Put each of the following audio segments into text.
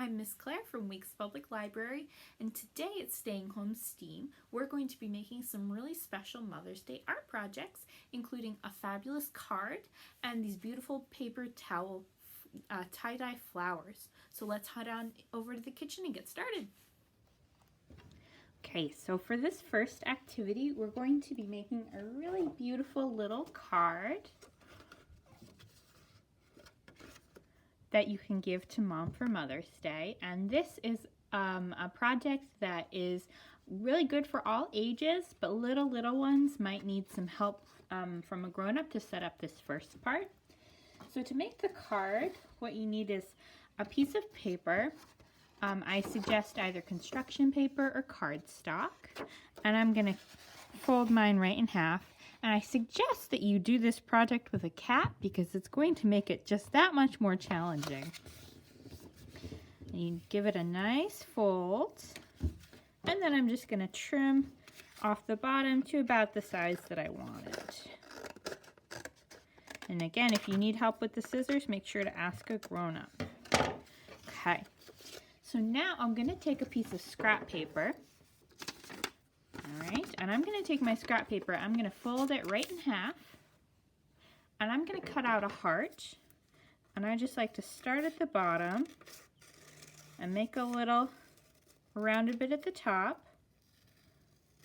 I'm Miss Claire from Weeks Public Library, and today at Staying Home STEAM, we're going to be making some really special Mother's Day art projects, including a fabulous card and these beautiful paper towel tie-dye flowers. So let's head on over to the kitchen and get started. Okay, so for this first activity, we're going to be making a really beautiful little card that you can give to Mom for Mother's Day. And this is a project that is really good for all ages, but little ones might need some help from a grown-up to set up this first part. So to make the card, what you need is a piece of paper. I suggest either construction paper or cardstock. And I'm gonna fold mine right in half. And I suggest that you do this project with a cat because it's going to make it just that much more challenging. And you give it a nice fold. And then I'm just going to trim off the bottom to about the size that I want it. And again, if you need help with the scissors, make sure to ask a grown-up. Okay. So now I'm going to take a piece of scrap paper. Alright, and I'm going to take my scrap paper, I'm going to fold it right in half, and I'm going to cut out a heart, and I just like to start at the bottom and make a little rounded bit at the top.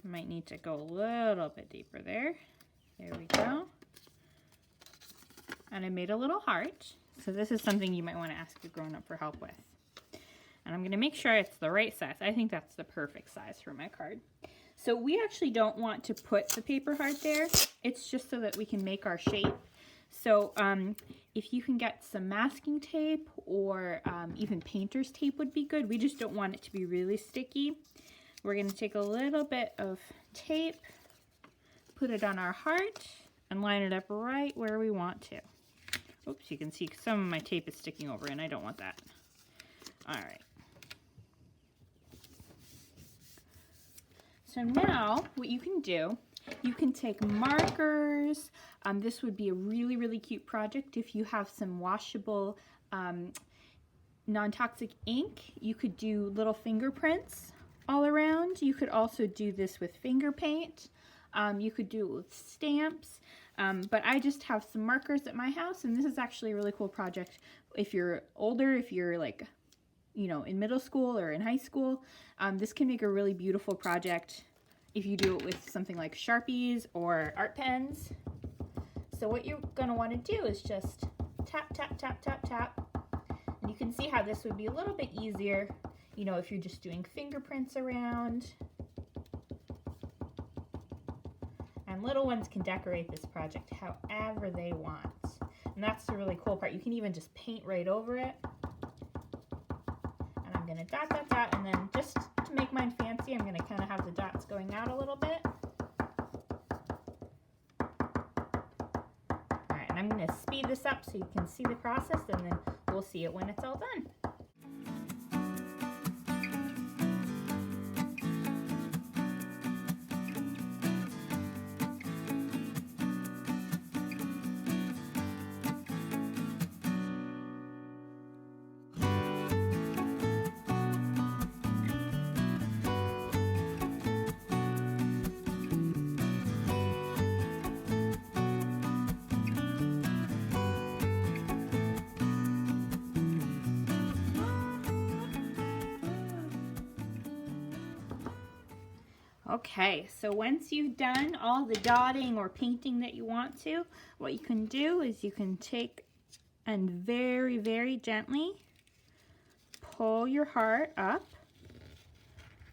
I might need to go a little bit deeper there. There we go. And I made a little heart, so this is something you might want to ask a grown-up for help with. And I'm going to make sure it's the right size. I think that's the perfect size for my card. So we actually don't want to put the paper heart there. It's just so that we can make our shape. So if you can get some masking tape or even painter's tape would be good. We just don't want it to be really sticky. We're going to take a little bit of tape, put it on our heart, and line it up right where we want to. Oops, you can see some of my tape is sticking over and I don't want that. All right. So now what you can do, you can take markers. This would be a really cute project if you have some washable non-toxic ink. You could do little fingerprints all around. You could also do this with finger paint. You could do it with stamps. But I just have some markers at my house, and this is actually a really cool project if you're older, if you're like, you know, in middle school or in high school. This can make a really beautiful project if you do it with something like Sharpies or art pens. So what you're going to want to do is just tap, tap, tap, tap, tap. And you can see how this would be a little bit easier, you know, if you're just doing fingerprints around. And little ones can decorate this project however they want. And that's the really cool part. You can even just paint right over it. I'm going to dot, dot, dot, and then just to make mine fancy, I'm going to kind of have the dots going out a little bit. Alright, and I'm going to speed this up so you can see the process, and then we'll see it when it's all done. Okay, so once you've done all the dotting or painting that you want to, what you can do is you can take and very gently pull your heart up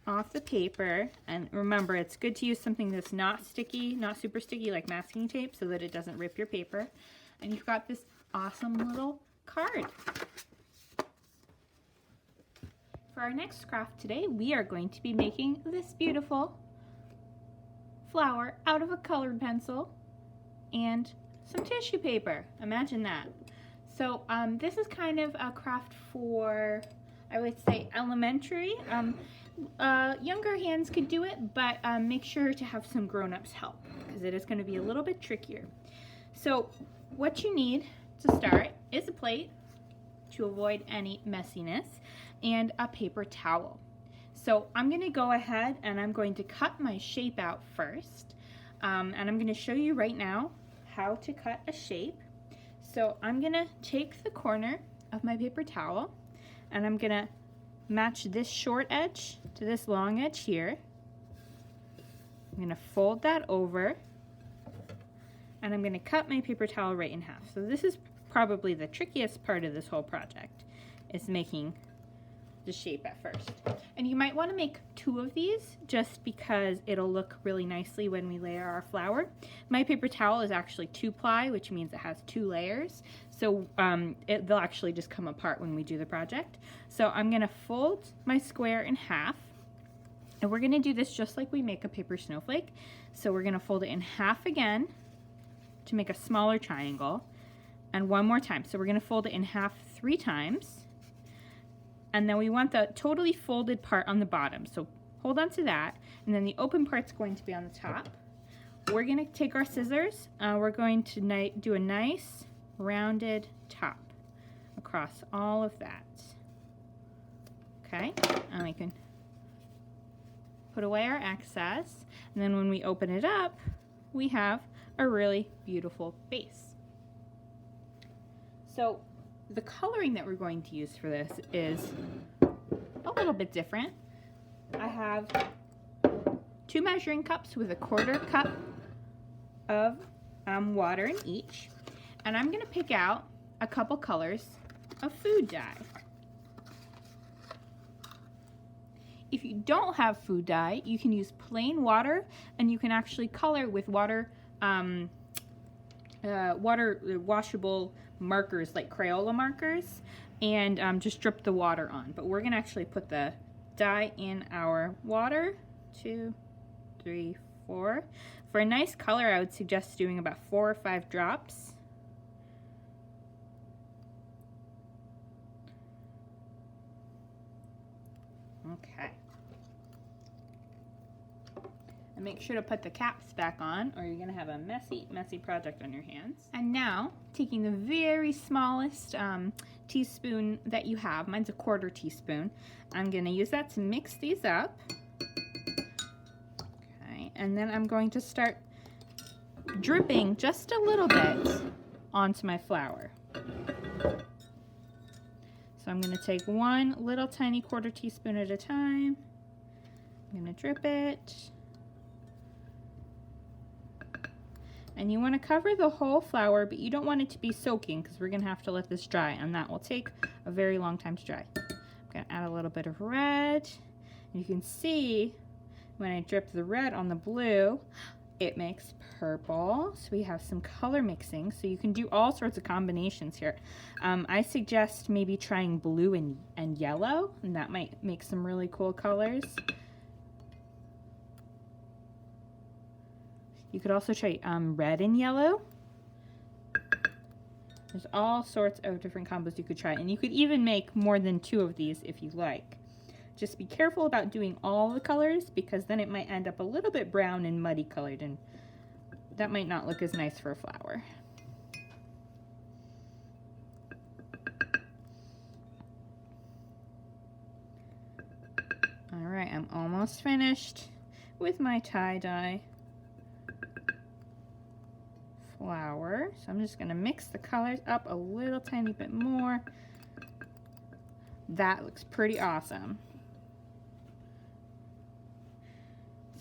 off the paper. And remember, it's good to use something that's not sticky, not super sticky like masking tape, so that it doesn't rip your paper. And you've got this awesome little card. For our next craft today, we are going to be making this beautiful flower out of a colored pencil and some tissue paper. Imagine that. So this is kind of a craft for, I would say, elementary. Younger hands could do it, but make sure to have some grown-ups help because it is going to be a little bit trickier. So what you need to start is a plate to avoid any messiness. and a paper towel. So I'm going to go ahead and I'm going to cut my shape out first. And I'm going to show you right now how to cut a shape. So I'm going to take the corner of my paper towel and I'm going to match this short edge to this long edge here. I'm going to fold that over and I'm going to cut my paper towel right in half. So this is probably the trickiest part of this whole project, is making the shape at first. And you might want to make 2 of these just because it'll look really nicely when we layer our flower. My paper towel is actually 2-ply, which means it has 2 layers. So they'll actually just come apart when we do the project. So I'm going to fold my square in half. And we're going to do this just like we make a paper snowflake. So we're going to fold it in half again to make a smaller triangle. And one more time. So we're going to fold it in half 3 times. And then we want the totally folded part on the bottom. So hold on to that. And then the open part's going to be on the top. We're going to take our scissors. We're going to do a nice rounded top across all of that. Okay, and we can put away our excess. And then when we open it up, we have a really beautiful base. So the coloring that we're going to use for this is a little bit different. I have 2 measuring cups with a 1/4 cup of water in each. And I'm going to pick out a couple colors of food dye. If you don't have food dye, you can use plain water, and you can actually color with water washable markers like Crayola markers, and just drip the water on. But we're going to actually put the dye in our water. 2, 3, 4. For a nice color, I would suggest doing about 4 or 5 drops. Okay. And make sure to put the caps back on, or you're going to have a messy, messy project on your hands. And now, taking the very smallest teaspoon that you have, mine's a 1/4 teaspoon, I'm going to use that to mix these up. Okay, and then I'm going to start dripping just a little bit onto my flour. So I'm going to take one little tiny 1/4 teaspoon at a time. I'm going to drip it. And you want to cover the whole flour, but you don't want it to be soaking because we're going to have to let this dry, and that will take a very long time to dry. I'm going to add a little bit of red. And you can see when I drip the red on the blue, it makes purple. So we have some color mixing. So you can do all sorts of combinations here. I suggest maybe trying blue and yellow, and that might make some really cool colors. You could also try red and yellow. There's all sorts of different combos you could try, and you could even make more than 2 of these if you like. Just be careful about doing all the colors, because then it might end up a little bit brown and muddy colored, and that might not look as nice for a flower. All right, I'm almost finished with my tie-dye flower. So I'm just going to mix the colors up a little tiny bit more. That looks pretty awesome.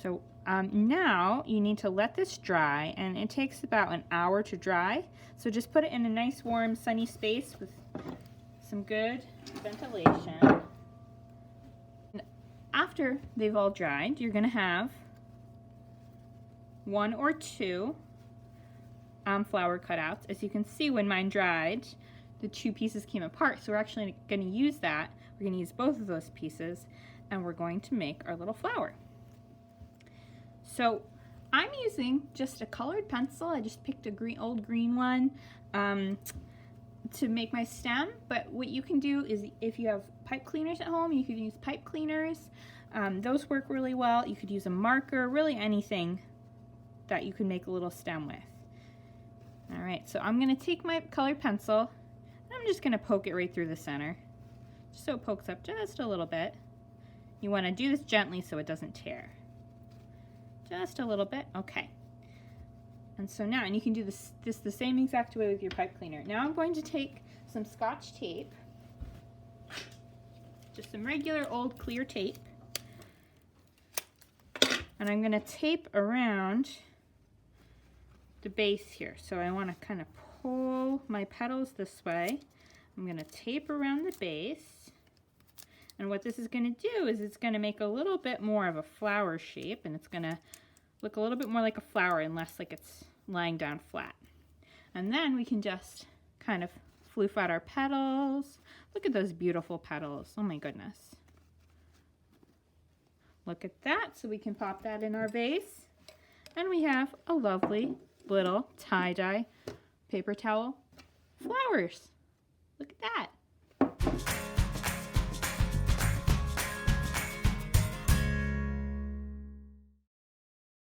So now you need to let this dry, and it takes about an hour to dry. So just put it in a nice warm sunny space with some good ventilation. And after they've all dried, you're going to have 1 or 2 flower cutouts. As you can see, when mine dried, the 2 pieces came apart, so we're actually going to use that. We're going to use both of those pieces, and we're going to make our little flower. So I'm using just a colored pencil. I just picked a old green one to make my stem, but what you can do is, if you have pipe cleaners at home, you could use pipe cleaners. Those work really well. You could use a marker, really anything that you can make a little stem with. All right, so I'm going to take my colored pencil, and I'm just going to poke it right through the center, just so it pokes up just a little bit. You want to do this gently so it doesn't tear. Just a little bit. Okay. And so now, and you can do this the same exact way with your pipe cleaner. Now I'm going to take some Scotch tape, just some regular old clear tape, and I'm going to tape around the base here. So I want to kind of pull my petals this way. I'm going to tape around the base. And what this is going to do is it's going to make a little bit more of a flower shape, and it's going to look a little bit more like a flower and less like it's lying down flat. And then we can just kind of floof out our petals. Look at those beautiful petals. Oh my goodness. Look at that. So we can pop that in our vase. And we have a lovely little tie-dye paper towel flowers. Look at that.